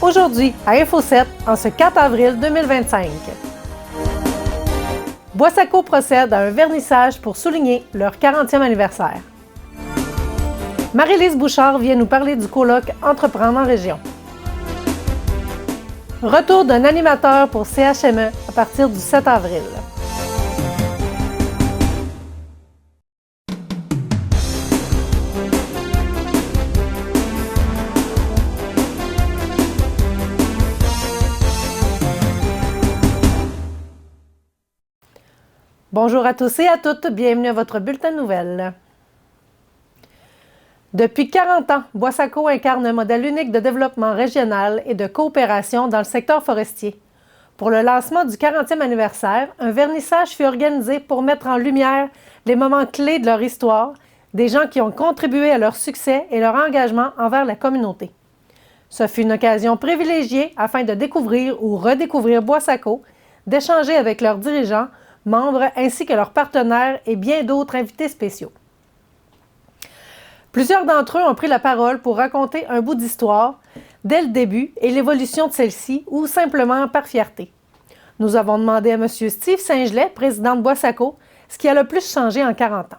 aujourd'hui à Info7 en ce 4 avril 2025. Boissaco procède à un vernissage pour souligner leur 40e anniversaire. Marie-Lise Bouchard vient nous parler du colloque Entreprendre en région. Retour d'un animateur pour CHME à partir du 7 avril. Bonjour à tous et à toutes, bienvenue à votre bulletin de nouvelles. Depuis 40 ans, Boissaco incarne un modèle unique de développement régional et de coopération dans le secteur forestier. Pour le lancement du 40e anniversaire, un vernissage fut organisé pour mettre en lumière les moments clés de leur histoire, des gens qui ont contribué à leur succès et leur engagement envers la communauté. Ce fut une occasion privilégiée afin de découvrir ou redécouvrir Boissaco, d'échanger avec leurs dirigeants, membres ainsi que leurs partenaires et bien d'autres invités spéciaux. Plusieurs d'entre eux ont pris la parole pour raconter un bout d'histoire dès le début et l'évolution de celle-ci ou simplement par fierté. Nous avons demandé à M. Steve Saint-Gelais, président de Boissaco, ce qui a le plus changé en 40 ans.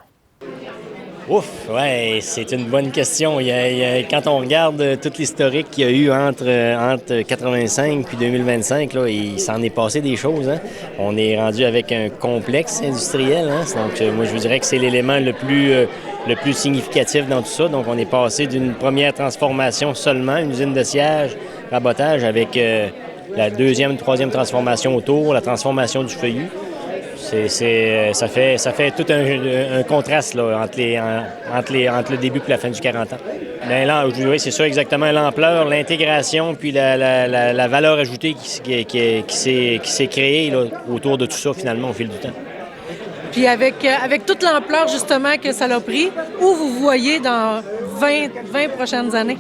Ouf, ouais, c'est une bonne question. Quand on regarde tout l'historique qu'il y a eu entre 85 puis 2025, là, il s'en est passé des choses. Hein. On est rendu avec un complexe industriel. Hein. Donc, moi, je vous dirais que c'est l'élément le plus significatif dans tout ça. Donc, on est passé d'une première transformation seulement, une usine de sciage, rabotage, avec la deuxième, troisième transformation autour, la transformation du feuillu. Ça fait tout un contraste là, entre le début et la fin du 40 ans. Bien là, je dirais, c'est ça exactement l'ampleur, l'intégration, puis la valeur ajoutée qui s'est créée là, autour de tout ça, finalement, au fil du temps. Puis avec toute l'ampleur, justement, que ça l'a pris, où vous voyez dans 20 prochaines années?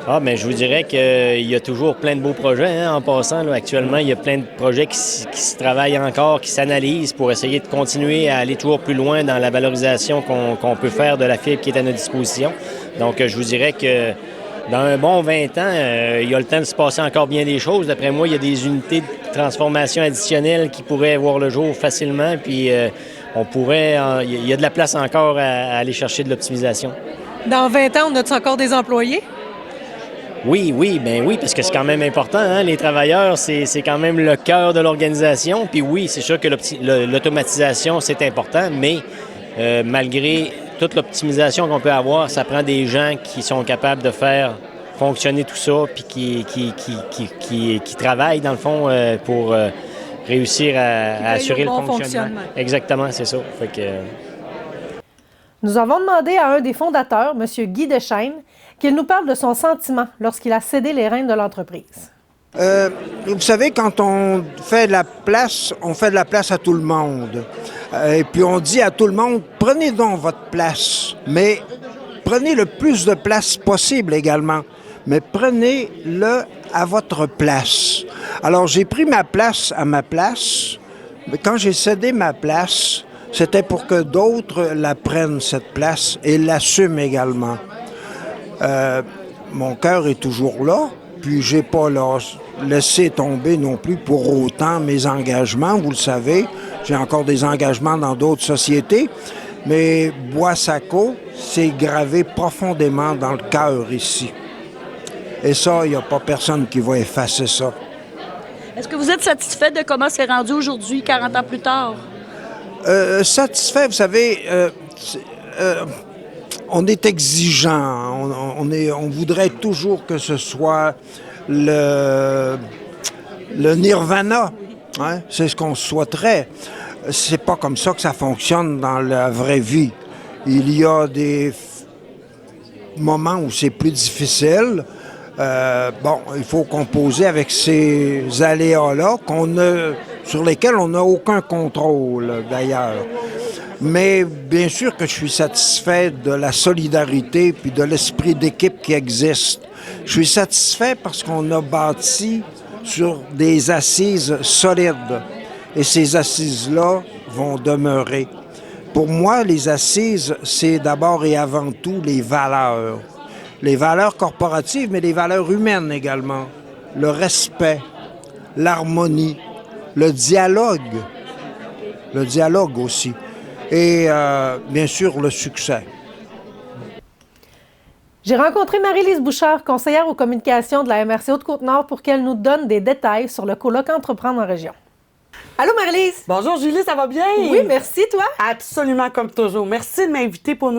Ah, bien, je vous dirais qu'il y a toujours plein de beaux projets. Hein, en passant, là, actuellement, il y a plein de projets qui se travaillent encore, qui s'analysent pour essayer de continuer à aller toujours plus loin dans la valorisation qu'on peut faire de la fibre qui est à notre disposition. Donc, je vous dirais que dans un bon 20 ans, il y a le temps de se passer encore bien des choses. D'après moi, il y a des unités de transformation additionnelles qui pourraient voir le jour facilement. Puis, il y a de la place encore à aller chercher de l'optimisation. Dans 20 ans, on a-t-il encore des employés? Oui, parce que c'est quand même important. Hein? Les travailleurs, c'est quand même le cœur de l'organisation. Puis oui, c'est sûr que l'automatisation, c'est important, mais malgré toute l'optimisation qu'on peut avoir, ça prend des gens qui sont capables de faire fonctionner tout ça, puis qui travaillent, dans le fond, pour réussir à assurer le fonctionnement. Exactement, c'est ça. Fait que, Nous avons demandé à un des fondateurs, M. Guy Deschênes, qu'il nous parle de son sentiment lorsqu'il a cédé les rênes de l'entreprise. Vous savez, quand on fait de la place, on fait de la place à tout le monde. Et puis on dit à tout le monde, prenez donc votre place, mais prenez le plus de place possible également. Mais prenez-le à votre place. Alors j'ai pris ma place à ma place, mais quand j'ai cédé ma place, c'était pour que d'autres la prennent, cette place, et l'assument également. Mon cœur est toujours là, puis j'ai pas laissé tomber non plus pour autant mes engagements, vous le savez. J'ai encore des engagements dans d'autres sociétés, mais Boissaco s'est gravé profondément dans le cœur ici. Et ça, il n'y a pas personne qui va effacer ça. Est-ce que vous êtes satisfait de comment c'est rendu aujourd'hui, 40 ans plus tard? Satisfait, vous savez, on est exigeant, on voudrait toujours que ce soit le nirvana, hein? C'est ce qu'on souhaiterait. C'est pas comme ça que ça fonctionne dans la vraie vie. Il y a des moments où c'est plus difficile. Il faut composer avec ces aléas-là sur lesquels on n'a aucun contrôle, d'ailleurs. Mais bien sûr que je suis satisfait de la solidarité puis de l'esprit d'équipe qui existe. Je suis satisfait parce qu'on a bâti sur des assises solides. Et ces assises-là vont demeurer. Pour moi, les assises, c'est d'abord et avant tout les valeurs. Les valeurs corporatives, mais les valeurs humaines également. le respect, l'harmonie, le dialogue aussi, et bien sûr le succès. J'ai rencontré Marie-Lise Bouchard, conseillère aux communications de la MRC Haute-Côte-Nord, pour qu'elle nous donne des détails sur le colloque Entreprendre en région. Allô, Marie-Lise? Bonjour Julie, ça va bien? Oui, merci, toi? Absolument, comme toujours. Merci de m'inviter pour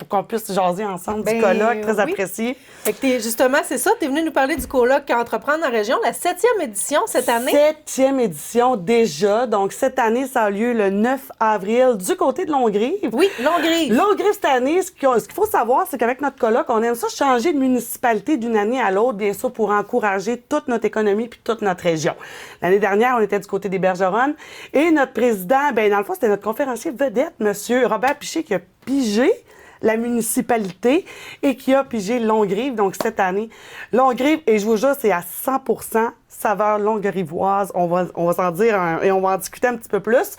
qu'on puisse jaser ensemble du colloque, très apprécié. Fait que justement, c'est ça, tu es venu nous parler du colloque Entreprendre en région, la 7e édition cette année. 7e édition déjà. Donc, cette année, ça a lieu le 9 avril du côté de Longrive. Oui, Longrive. Longrive, cette année, ce qu'il faut savoir, c'est qu'avec notre colloque, on aime ça changer de municipalité d'une année à l'autre, bien sûr, pour encourager toute notre économie puis toute notre région. L'année dernière, on était du côté des Bergeronnes. Et notre président, dans le fond, c'était notre conférencier vedette, M. Robert Piché, qui a pigé la municipalité et qui a pigé Longrive. Donc, cette année, Longrive, et je vous jure, c'est à 100% saveur longrivoise. On va s'en dire et on va en discuter un petit peu plus.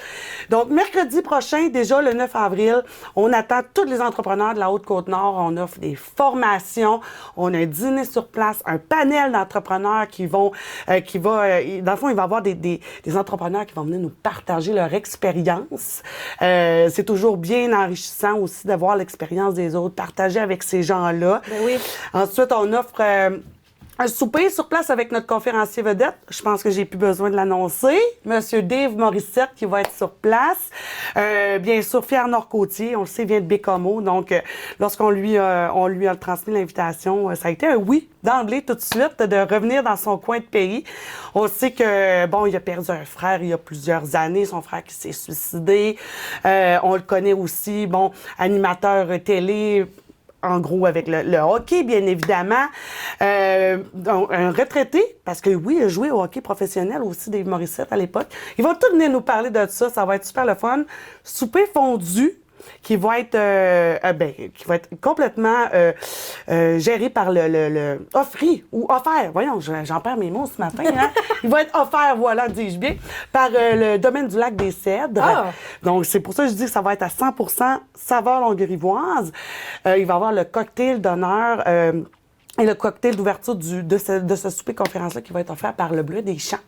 Donc, mercredi prochain, déjà le 9 avril, on attend tous les entrepreneurs de la Haute-Côte-Nord. On offre des formations. On a un dîner sur place, un panel d'entrepreneurs dans le fond, il va y avoir des entrepreneurs qui vont venir nous partager leur expérience. C'est toujours bien enrichissant aussi d'avoir l'expérience des autres, partager avec ces gens-là. Ben oui. Ensuite, on offre un souper sur place avec notre conférencier vedette. Je pense que j'ai plus besoin de l'annoncer. Monsieur Dave Morissette qui va être sur place. Bien sûr, Pierre Norcotier, on le sait, vient de Bécomo. Donc, lorsqu'on lui a transmis l'invitation, ça a été un oui d'emblée tout de suite de revenir dans son coin de pays. On sait que, il a perdu un frère il y a plusieurs années, son frère qui s'est suicidé. On le connaît aussi, animateur télé, en gros, avec le hockey, bien évidemment. Un retraité, parce que oui, il a joué au hockey professionnel aussi, Dave Morissette, à l'époque. Ils vont tous venir nous parler de ça. Ça va être super le fun. Souper fondu, qui va être complètement géré par le offert. Voyons, j'en perds mes mots ce matin. Hein? Il va être offert, voilà, dis-je bien, par le domaine du lac des Cèdres. Ah. Donc, c'est pour ça que je dis que ça va être à 100% saveur longrivoise. Il va y avoir le cocktail d'honneur et le cocktail d'ouverture de ce souper conférence-là qui va être offert par le Bleu des Champs.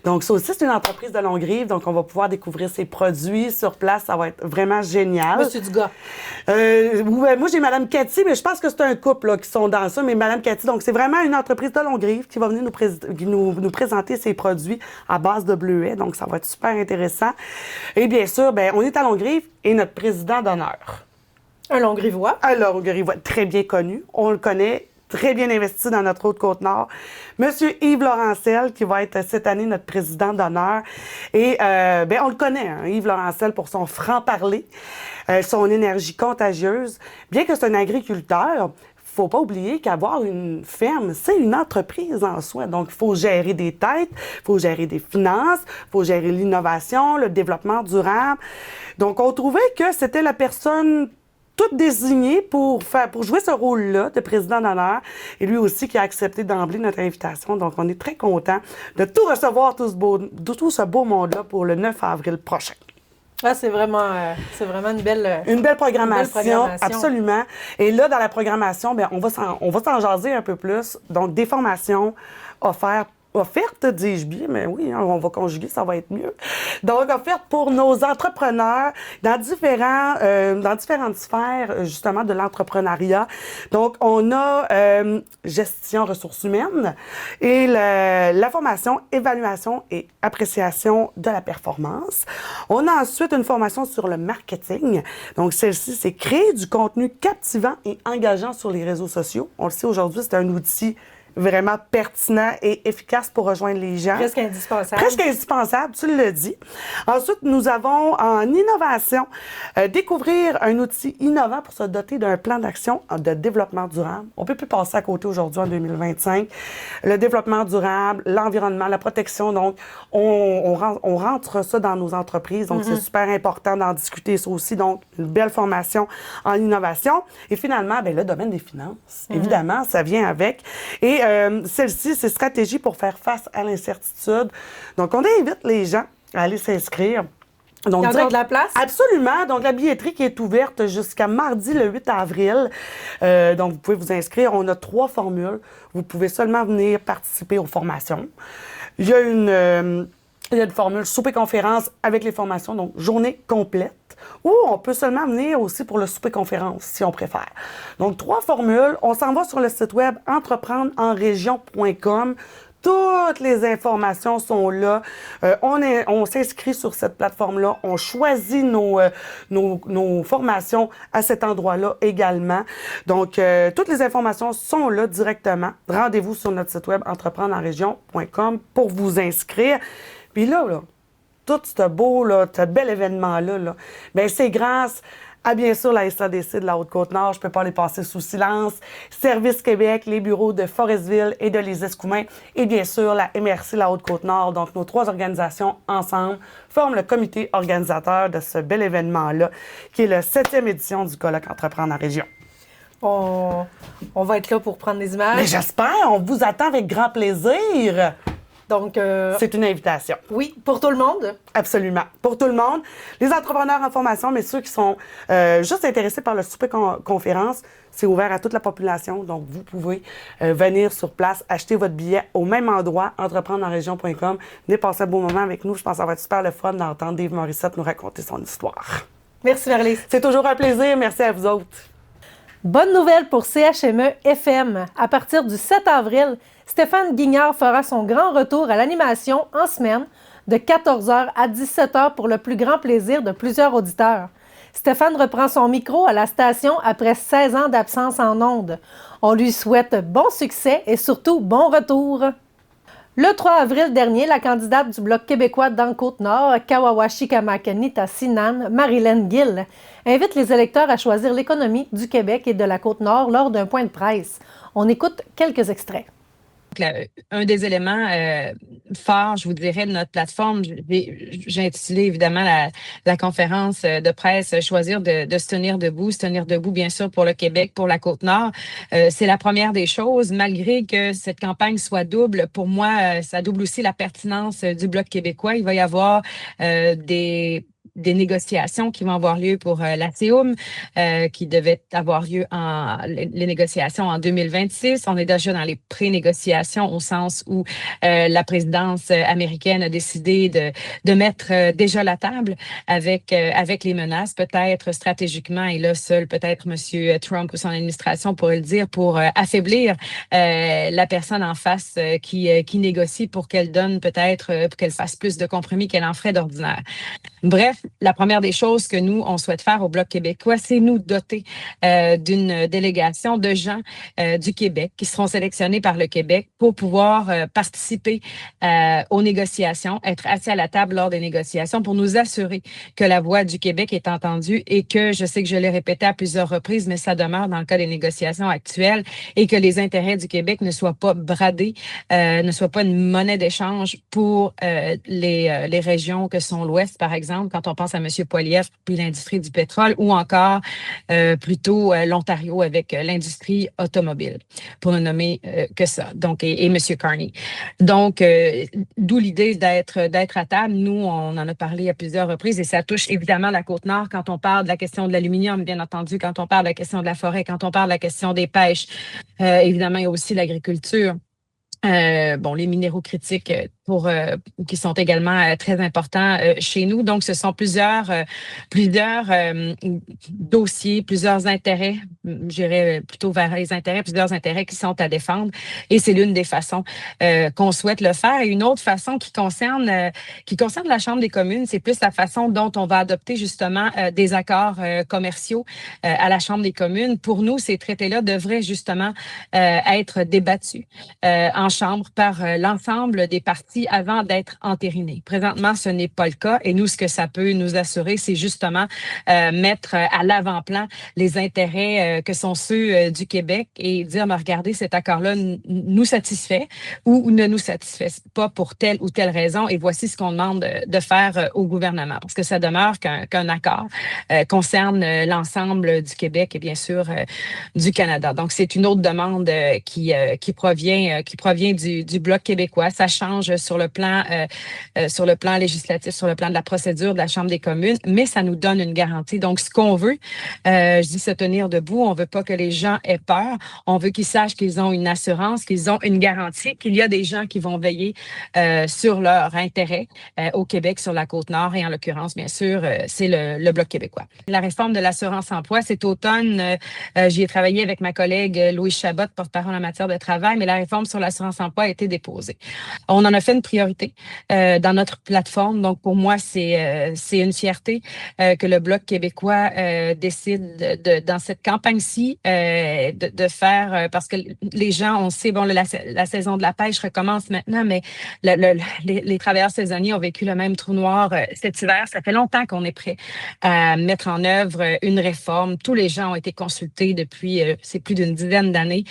Donc, ça aussi, c'est une entreprise de Longrive. Donc, on va pouvoir découvrir ses produits sur place. Ça va être vraiment génial. Monsieur Dugas. Moi, j'ai Mme Cathy, mais je pense que c'est un couple là, qui sont dans ça. Mais Mme Cathy, donc, c'est vraiment une entreprise de Longrive qui va venir nous présenter ses produits à base de bleuets. Donc, ça va être super intéressant. Et bien sûr, on est à Longrive et notre président d'honneur. Un Longrivois. Un Longrivois très bien connu. On le connaît. Très bien investi dans notre Haute-Côte-Nord. Monsieur Yves Laurentiel, qui va être cette année notre président d'honneur. Et, on le connaît, hein, Yves Laurentiel, pour son franc-parler, son énergie contagieuse. Bien que c'est un agriculteur, faut pas oublier qu'avoir une ferme, c'est une entreprise en soi. Donc, il faut gérer des têtes, il faut gérer des finances, il faut gérer l'innovation, le développement durable. Donc, on trouvait que c'était la personne toute désignée pour jouer ce rôle-là de président d'honneur. Et lui aussi qui a accepté d'emblée notre invitation. Donc, on est très contents de tout recevoir, tout ce beau monde-là pour le 9 avril prochain. Ah, c'est vraiment une belle... Une belle programmation, absolument. Et là, dans la programmation, on va s'en jaser un peu plus. Donc, des formations offertes, dis-je bien, mais oui, hein, on va conjuguer, ça va être mieux. Donc, offertes pour nos entrepreneurs dans différentes sphères, justement, de l'entrepreneuriat. Donc, on a gestion ressources humaines et la formation, évaluation et appréciation de la performance. On a ensuite une formation sur le marketing. Donc, celle-ci, c'est créer du contenu captivant et engageant sur les réseaux sociaux. On le sait aujourd'hui, c'est un outil vraiment pertinent et efficace pour rejoindre les gens. Presque indispensable. Presque indispensable, tu le dis. Ensuite, nous avons en innovation, découvrir un outil innovant pour se doter d'un plan d'action de développement durable. On ne peut plus passer à côté aujourd'hui en 2025. Le développement durable, l'environnement, la protection, donc on rentre ça dans nos entreprises. Donc, c'est super important d'en discuter ça aussi. Donc, une belle formation en innovation. Et finalement, le domaine des finances. Évidemment, ça vient avec. Et celle-ci, c'est stratégie pour faire face à l'incertitude. Donc, on invite les gens à aller s'inscrire Donc, Il y a encore de la place? Absolument. Donc, la billetterie qui est ouverte jusqu'à mardi le 8 avril. Donc, vous pouvez vous inscrire. On a 3 formules. Vous pouvez seulement venir participer aux formations. Il y a une formule souper-conférence avec les formations, donc journée complète. Ou on peut seulement venir aussi pour le souper-conférence, si on préfère. Donc, 3 formules. On s'en va sur le site web entreprendreenregion.com. Toutes les informations sont là. On s'inscrit sur cette plateforme-là. On choisit nos formations à cet endroit-là également. Donc, toutes les informations sont là directement. Rendez-vous sur notre site web entreprendreenregion.com pour vous inscrire. Puis là, tout ce bel événement-là, bien, c'est grâce à, bien sûr, la SADC de la Haute-Côte-Nord. Je ne peux pas les passer sous silence. Service Québec, les bureaux de Forestville et de Les Escoumins. Et bien sûr, la MRC de la Haute-Côte-Nord. Donc, nos 3 organisations ensemble forment le comité organisateur de ce bel événement-là, qui est la 7e édition du colloque Entreprendre en région. On va être là pour prendre des images. Mais j'espère, on vous attend avec grand plaisir. Donc, c'est une invitation. Oui, pour tout le monde. Absolument. Pour tout le monde. Les entrepreneurs en formation, mais ceux qui sont juste intéressés par le souper-conférence, c'est ouvert à toute la population. Donc, vous pouvez venir sur place, acheter votre billet au même endroit, entreprendreenregion.com. Venez passer un beau moment avec nous. Je pense que ça va être super le fun d'entendre Dave Morissette nous raconter son histoire. Merci, Marlise. C'est toujours un plaisir. Merci à vous autres. Bonne nouvelle pour CHME FM. À partir du 7 avril, Stéphane Guignard fera son grand retour à l'animation en semaine de 14h à 17h pour le plus grand plaisir de plusieurs auditeurs. Stéphane reprend son micro à la station après 16 ans d'absence en ondes. On lui souhaite bon succès et surtout bon retour. Le 3 avril dernier, la candidate du Bloc québécois dans Côte-Nord, Kawawashi-Kamakanita-Sinan, Marilyn Gill, invite les électeurs à choisir l'économie du Québec et de la Côte-Nord lors d'un point de presse. On écoute quelques extraits. Un des éléments forts, je vous dirais, de notre plateforme, j'ai intitulé évidemment la conférence de presse « Choisir de se tenir debout, bien sûr, pour le Québec, pour la Côte-Nord ». C'est la première des choses, malgré que cette campagne soit double. Pour moi, ça double aussi la pertinence du Bloc québécois. Il va y avoir des négociations qui vont avoir lieu pour la CEUM, qui devaient avoir lieu les négociations en 2026. On est déjà dans les pré-négociations au sens où la présidence américaine a décidé de mettre déjà la table avec les menaces, peut-être stratégiquement, et là, seul peut-être M. Trump ou son administration pourrait le dire, pour affaiblir la personne en face qui négocie pour qu'elle donne peut-être, pour qu'elle fasse plus de compromis qu'elle en ferait d'ordinaire. Bref, la première des choses que nous, on souhaite faire au Bloc québécois, c'est nous doter d'une délégation de gens du Québec qui seront sélectionnés par le Québec pour pouvoir participer aux négociations, être assis à la table lors des négociations pour nous assurer que la voix du Québec est entendue et que, je sais que je l'ai répété à plusieurs reprises, mais ça demeure dans le cas des négociations actuelles, et que les intérêts du Québec ne soient pas bradés, ne soient pas une monnaie d'échange pour les régions que sont l'Ouest, par exemple, quand on pense à M. Poilievre puis l'industrie du pétrole, ou encore plutôt l'Ontario avec l'industrie automobile, pour ne nommer que ça. Donc, et M. Carney. Donc, d'où l'idée d'être à table. Nous, on en a parlé à plusieurs reprises, et ça touche évidemment la Côte-Nord quand on parle de la question de l'aluminium, bien entendu, quand on parle de la question de la forêt, quand on parle de la question des pêches. Évidemment, il y a aussi l'agriculture. Les minéraux critiques qui sont également très importants chez nous. Donc, ce sont plusieurs dossiers, plusieurs intérêts, j'irais plutôt vers les intérêts, plusieurs intérêts qui sont à défendre. Et c'est l'une des façons qu'on souhaite le faire. Et une autre façon qui concerne la Chambre des communes, c'est plus la façon dont on va adopter justement des accords commerciaux à la Chambre des communes. Pour nous, ces traités-là devraient justement être débattus en Chambre par l'ensemble des partis avant d'être entérinés. Présentement, ce n'est pas le cas, et nous, ce que ça peut nous assurer, c'est justement mettre à l'avant-plan les intérêts que sont ceux du Québec et dire, mais regardez, cet accord-là nous satisfait ou ne nous satisfait pas pour telle ou telle raison, et voici ce qu'on demande de faire au gouvernement, parce que ça demeure qu'un accord concerne l'ensemble du Québec et bien sûr du Canada. Donc, c'est une autre demande qui provient vient du Bloc québécois. Ça change sur le plan législatif, sur le plan de la procédure de la Chambre des communes, mais ça nous donne une garantie. Donc, ce qu'on veut, je dis se tenir debout, on veut pas que les gens aient peur. On veut qu'ils sachent qu'ils ont une assurance, qu'ils ont une garantie, qu'il y a des gens qui vont veiller sur leur intérêt au Québec, sur la Côte-Nord, et en l'occurrence, bien sûr, c'est le Bloc québécois. La réforme de l'assurance-emploi, cet automne, j'y ai travaillé avec ma collègue Louise Chabot, porte-parole en matière de travail, mais la réforme sur l'assurance-emploi a été déposée. On en a fait une priorité dans notre plateforme. Donc, pour moi, c'est une fierté que le Bloc québécois décide dans cette campagne-ci de faire, parce que les gens, on sait, bon, la saison de la pêche recommence maintenant, mais les travailleurs saisonniers ont vécu le même trou noir cet hiver. Ça fait longtemps qu'on est prêt à mettre en œuvre une réforme. Tous les gens ont été consultés depuis, c'est plus d'une dizaine d'années.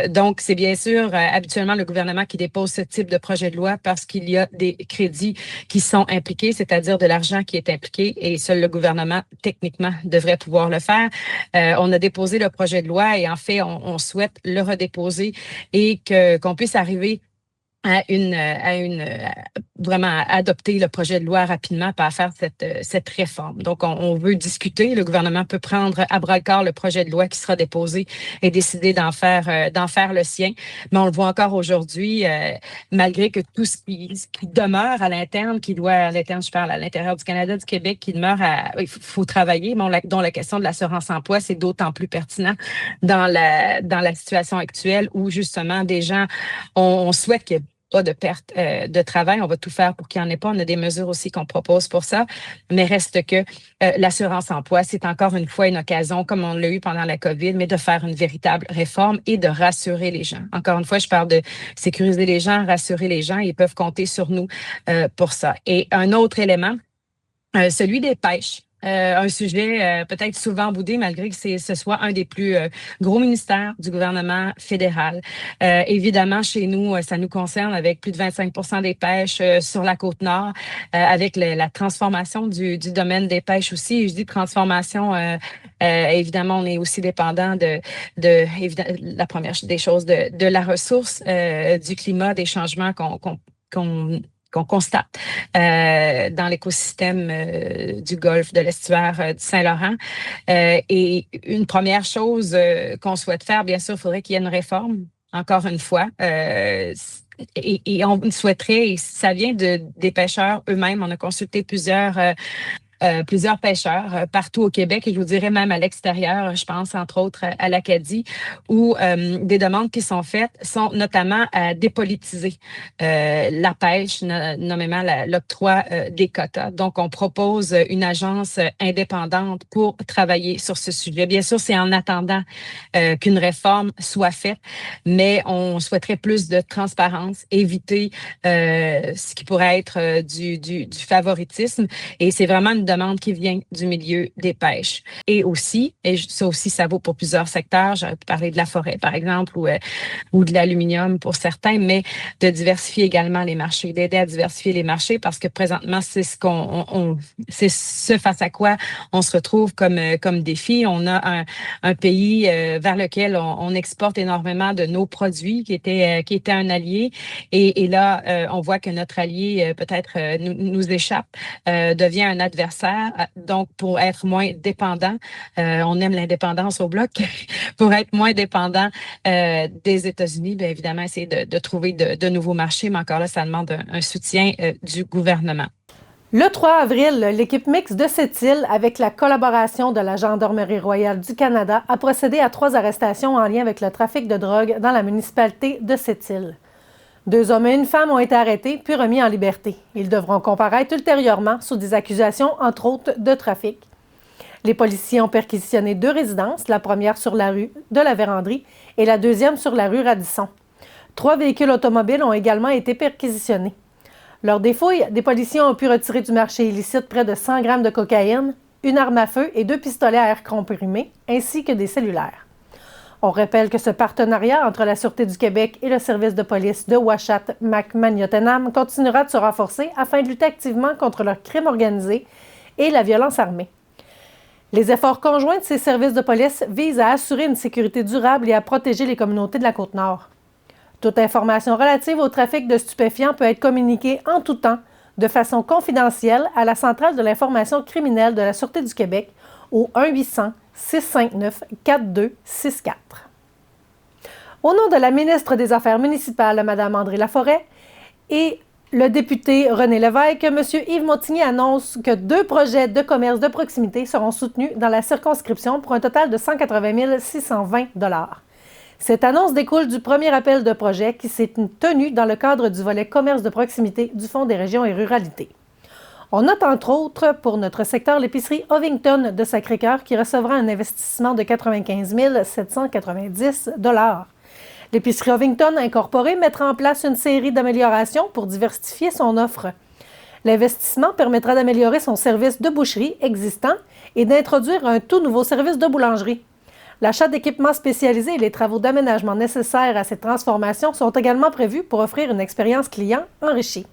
Donc, c'est bien sûr habituellement le gouvernement qui dépose ce type de projet de loi parce qu'il y a des crédits qui sont impliqués, c'est-à-dire de l'argent qui est impliqué, et seul le gouvernement, techniquement, devrait pouvoir le faire. On a déposé le projet de loi et en fait, on souhaite le redéposer et qu'on puisse arriver vraiment à adopter le projet de loi rapidement pour faire cette réforme. Donc, on veut discuter. Le gouvernement peut prendre à bras-le-corps le projet de loi qui sera déposé et décider d'en faire le sien. Mais on le voit encore aujourd'hui, malgré que tout ce qui demeure à l'interne, je parle à l'intérieur du Canada, du Québec, qui demeure il faut travailler, mais dont la question de l'assurance-emploi, c'est d'autant plus pertinent dans la situation actuelle où, justement, des gens, on souhaite qu'il y ait pas de perte de travail. On va tout faire pour qu'il n'y en ait pas. On a des mesures aussi qu'on propose pour ça. Mais reste que l'assurance-emploi, c'est encore une fois une occasion, comme on l'a eu pendant la COVID, mais de faire une véritable réforme et de rassurer les gens. Encore une fois, je parle de sécuriser les gens, rassurer les gens. Ils peuvent compter sur nous pour ça. Et un autre élément, celui des pêches. Un sujet peut-être souvent boudé, malgré que ce soit un des plus gros ministères du gouvernement fédéral. Évidemment, chez nous, ça nous concerne avec plus de 25% des pêches sur la Côte-Nord, avec la transformation du domaine des pêches aussi. Et je dis transformation, évidemment, on est aussi dépendant de la première des choses, de la ressource, du climat, des changements qu'on constate dans l'écosystème du golfe, de l'estuaire du Saint-Laurent. Et une première chose qu'on souhaite faire, bien sûr, il faudrait qu'il y ait une réforme, encore une fois. Et on souhaiterait, et ça vient des pêcheurs eux-mêmes, on a consulté plusieurs pêcheurs partout au Québec, et je vous dirais même à l'extérieur, je pense entre autres à l'Acadie, où des demandes qui sont faites sont notamment à dépolitiser la pêche, nommément l'octroi des quotas. Donc, on propose une agence indépendante pour travailler sur ce sujet. Bien sûr, c'est en attendant qu'une réforme soit faite, mais on souhaiterait plus de transparence, éviter ce qui pourrait être du favoritisme, et c'est vraiment une demande qui vient du milieu des pêches. Et aussi, ça vaut pour plusieurs secteurs, j'aurais pu parler de la forêt, par exemple, ou de l'aluminium pour certains, mais de diversifier également les marchés, d'aider à diversifier les marchés, parce que présentement, c'est c'est ce face à quoi on se retrouve comme défi. On a un pays vers lequel on exporte énormément de nos produits, qui était un allié, et là, on voit que notre allié peut-être nous échappe, devient un adversaire. Donc, pour être moins dépendant, on aime l'indépendance au Bloc, pour être moins dépendant des États-Unis, bien évidemment, essayer de trouver de nouveaux marchés, mais encore là, ça demande un soutien du gouvernement. Le 3 avril, l'équipe mixte de Sept-Îles, avec la collaboration de la Gendarmerie royale du Canada, a procédé à 3 arrestations en lien avec le trafic de drogue dans la municipalité de Sept-Îles. 2 hommes et une femme ont été arrêtés puis remis en liberté. Ils devront comparaître ultérieurement sous des accusations, entre autres, de trafic. Les policiers ont perquisitionné 2 résidences, la première sur la rue de la Vérandrie et la deuxième sur la rue Radisson. 3 véhicules automobiles ont également été perquisitionnés. Lors des fouilles, des policiers ont pu retirer du marché illicite près de 100 grammes de cocaïne, une arme à feu et 2 pistolets à air comprimé, ainsi que des cellulaires. On rappelle que ce partenariat entre la Sûreté du Québec et le service de police de Ouachata-Macmagnotenam continuera de se renforcer afin de lutter activement contre le crime organisé et la violence armée. Les efforts conjoints de ces services de police visent à assurer une sécurité durable et à protéger les communautés de la Côte-Nord. Toute information relative au trafic de stupéfiants peut être communiquée en tout temps, de façon confidentielle, à la Centrale de l'information criminelle de la Sûreté du Québec au 1-800-659-4264. Au nom de la ministre des Affaires municipales, Mme André Laforêt, et le député René Lévesque, M. Yves Montigny annonce que 2 projets de commerce de proximité seront soutenus dans la circonscription pour un total de 180 620 $. Cette annonce découle du premier appel de projet qui s'est tenu dans le cadre du volet commerce de proximité du Fonds des régions et ruralités. On note entre autres pour notre secteur l'épicerie Ovington de Sacré-Cœur qui recevra un investissement de 95 790 $. L'épicerie Ovington Incorporée mettra en place une série d'améliorations pour diversifier son offre. L'investissement permettra d'améliorer son service de boucherie existant et d'introduire un tout nouveau service de boulangerie. L'achat d'équipements spécialisés et les travaux d'aménagement nécessaires à cette transformation sont également prévus pour offrir une expérience client enrichie.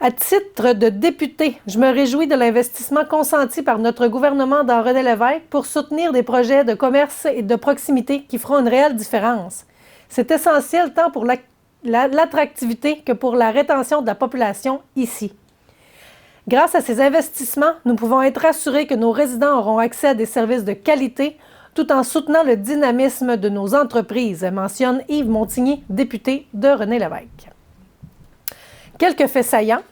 À titre de député, je me réjouis de l'investissement consenti par notre gouvernement dans René Lévesque pour soutenir des projets de commerce et de proximité qui feront une réelle différence. C'est essentiel tant pour l'attractivité que pour la rétention de la population ici. Grâce à ces investissements, nous pouvons être assurés que nos résidents auront accès à des services de qualité tout en soutenant le dynamisme de nos entreprises, mentionne Yves Montigny, député de René Lévesque. Quelques faits saillants.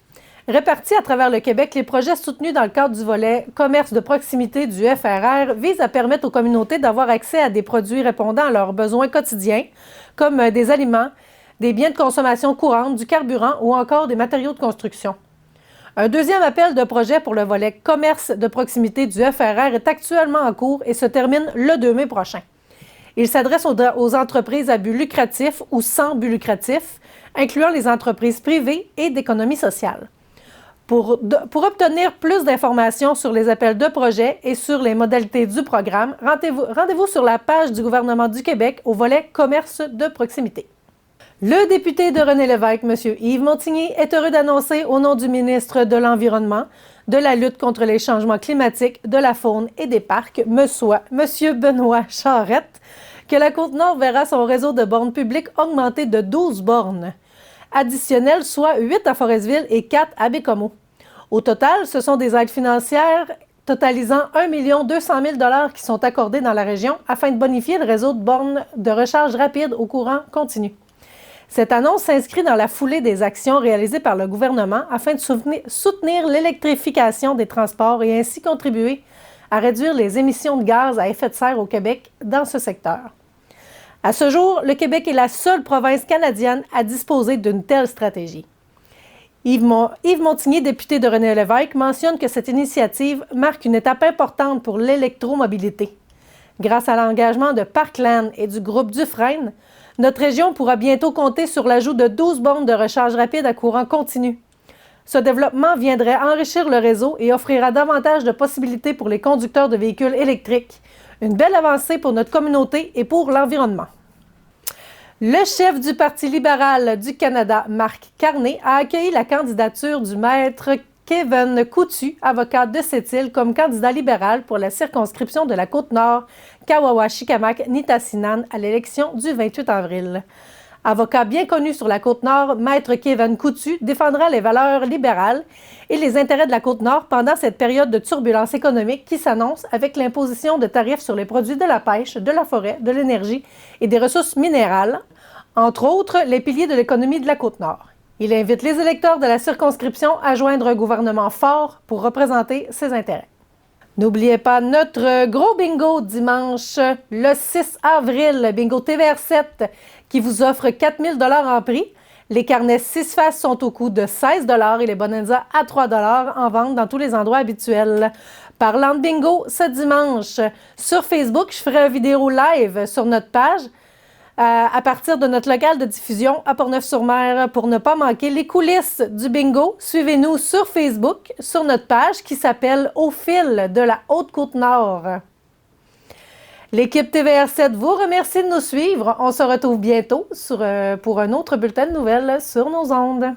Répartis à travers le Québec, les projets soutenus dans le cadre du volet commerce de proximité du FRR visent à permettre aux communautés d'avoir accès à des produits répondant à leurs besoins quotidiens, comme des aliments, des biens de consommation courante, du carburant ou encore des matériaux de construction. Un deuxième appel de projet pour le volet commerce de proximité du FRR est actuellement en cours et se termine le 2 mai prochain. Il s'adresse aux entreprises à but lucratif ou sans but lucratif, incluant les entreprises privées et d'économie sociale. Pour obtenir plus d'informations sur les appels de projet et sur les modalités du programme, rendez-vous sur la page du gouvernement du Québec au volet commerce de proximité. Le député de René Lévesque, M. Yves Montigny, est heureux d'annoncer au nom du ministre de l'Environnement, de la lutte contre les changements climatiques, de la faune et des parcs, M. Benoît Charette, que la Côte-Nord verra son réseau de bornes publiques augmenter de 12 bornes additionnelles, soit 8 à Forestville et 4 à Bécomo. Au total, ce sont des aides financières totalisant 1 200 000 $ qui sont accordées dans la région afin de bonifier le réseau de bornes de recharge rapide au courant continu. Cette annonce s'inscrit dans la foulée des actions réalisées par le gouvernement afin de soutenir l'électrification des transports et ainsi contribuer à réduire les émissions de gaz à effet de serre au Québec dans ce secteur. À ce jour, le Québec est la seule province canadienne à disposer d'une telle stratégie. Yves Montigny, député de René Lévesque, mentionne que cette initiative marque une étape importante pour l'électromobilité. Grâce à l'engagement de Parkland et du groupe Dufresne, notre région pourra bientôt compter sur l'ajout de 12 bornes de recharge rapide à courant continu. Ce développement viendrait enrichir le réseau et offrira davantage de possibilités pour les conducteurs de véhicules électriques. Une belle avancée pour notre communauté et pour l'environnement. Le chef du Parti libéral du Canada, Marc Carney, a accueilli la candidature du maître Kevin Coutu, avocat de Sept-Îles, comme candidat libéral pour la circonscription de la Côte-Nord, Kawawa-Shikamak-Nitassinan à l'élection du 28 avril. Avocat bien connu sur la Côte-Nord, maître Kevin Coutu défendra les valeurs libérales et les intérêts de la Côte-Nord pendant cette période de turbulence économique qui s'annonce avec l'imposition de tarifs sur les produits de la pêche, de la forêt, de l'énergie et des ressources minérales, entre autres les piliers de l'économie de la Côte-Nord. Il invite les électeurs de la circonscription à joindre un gouvernement fort pour représenter ses intérêts. N'oubliez pas notre gros bingo dimanche, le 6 avril, bingo TVR7, qui vous offre 4 000 $ en prix. Les carnets 6 faces sont au coût de 16 $ et les bonanza à 3 $ en vente dans tous les endroits habituels. Parlant de bingo, ce dimanche, sur Facebook, je ferai une vidéo live sur notre page à partir de notre local de diffusion à Portneuf-sur-Mer pour ne pas manquer les coulisses du bingo. Suivez-nous sur Facebook, sur notre page qui s'appelle Au fil de la Haute-Côte-Nord. L'équipe TVR7 vous remercie de nous suivre. On se retrouve bientôt pour un autre bulletin de nouvelles sur nos ondes.